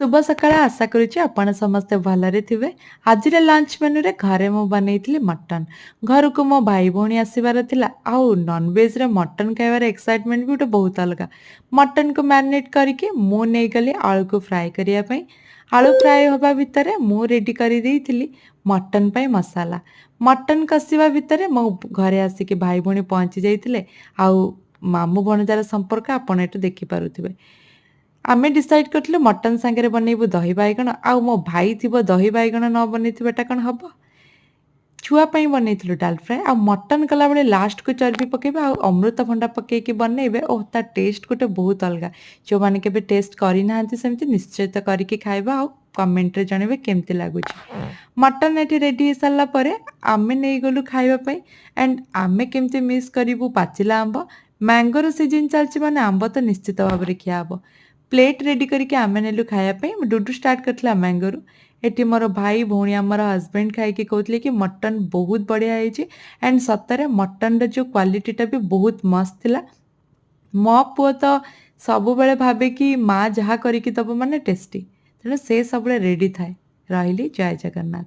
शुभ सकाळ आशा करुच्ची आपण समस्ते भलरे थिबे। आजिर लंच मेन्यू रे घरे मु बनैथिली मटन। घर को मो भाई भौणी आसीबार थिला आउ नॉन वेज रे मटन खाइबार एक्साइटमेंट भी गोटे बहुत अलगा। मटन को मैरिनेट करके मु नै गली आलू को फ्राई करिया पई। आलू फ्राई होबा भितरे मु रेडी करी देइथिली मटन पई मसाला। मटन कसिबा भितरे मो घरे आसिके भाई भौणी पहुंची जाइथिले। आउ मामू भणजार संपर्क आपण एटु देखि पारुथिबे। आमे डिसाइड करथिलु मटन सांगरे बनेइबु दही बाइगण आउ मो भाई थिबो दही बाइगण न बनेइथिबाटा कण हबो। छुआ ପାଇଁ ବନେଇଥିଲୁ ଡାଲ ଫ୍ରାଏ ଆଉ ମଟନ କଲାବେଳେ ଲାଷ୍ଟକୁ ଚର୍ବି ପକେଇବା ଆଉ ଅମୃତଭଣ୍ଡା ପକେଇକି ବନେଇବେ ଓ ତା ଟେଷ୍ଟ ଗୋଟେ ବହୁତ ଅଲଗା। ଯୋଉମାନେ କେବେ ଟେଷ୍ଟ କରିନାହାନ୍ତି ସେମିତି ନିଶ୍ଚିତ କରିକି ଖାଇବା ଆଉ କମେଣ୍ଟରେ ଜଣେଇବେ କେମିତି ଲାଗୁଛି। ମଟନ ଏଠି ରେଡି ହେଇସାରିଲା ପରେ ଆମେ ନେଇଗଲୁ ଖାଇବା ପାଇଁ ଆଣ୍ଡ ଆମେ କେମିତି ମିସ୍ କରିବୁ ପାଚିଲା ଆମ୍ବ। ମ୍ୟାଙ୍ଗୋର ସିଜିନ୍ ଚାଲିଛି ମାନେ ଆମ୍ବ ତ ନିଶ୍ଚିତ ଭାବରେ ଖିଆ ହବ। ପ୍ଲେଟ୍ ରେଡି କରିକି ଆମେ ନେଲୁ ଖାଇବା ପାଇଁ ଡୁଡୁ ଷ୍ଟାର୍ଟ କରିଥିଲା ମ୍ୟାଙ୍ଗୋରୁ। ଏଠି ମୋର ଭାଇ ଭଉଣୀ ଆମର ହଜବେଣ୍ଡ ଖାଇକି କହୁଥିଲେ କି ମଟନ ବହୁତ ବଢ଼ିଆ ହେଇଛି ଆଣ୍ଡ ସତରେ ମଟନର ଯୋଉ କ୍ୱାଲିଟିଟା ବି ବହୁତ ମସ୍ତ ଥିଲା। ମୋ ପୁଅ ତ ସବୁବେଳେ ଭାବେ କି ମା ଯାହା କରିକି ଦବ ମାନେ ଟେଷ୍ଟି, ତେଣୁ ସେ ସବୁବେଳେ ରେଡି ଥାଏ। ରହିଲି, ଜୟ ଜଗନ୍ନାଥ।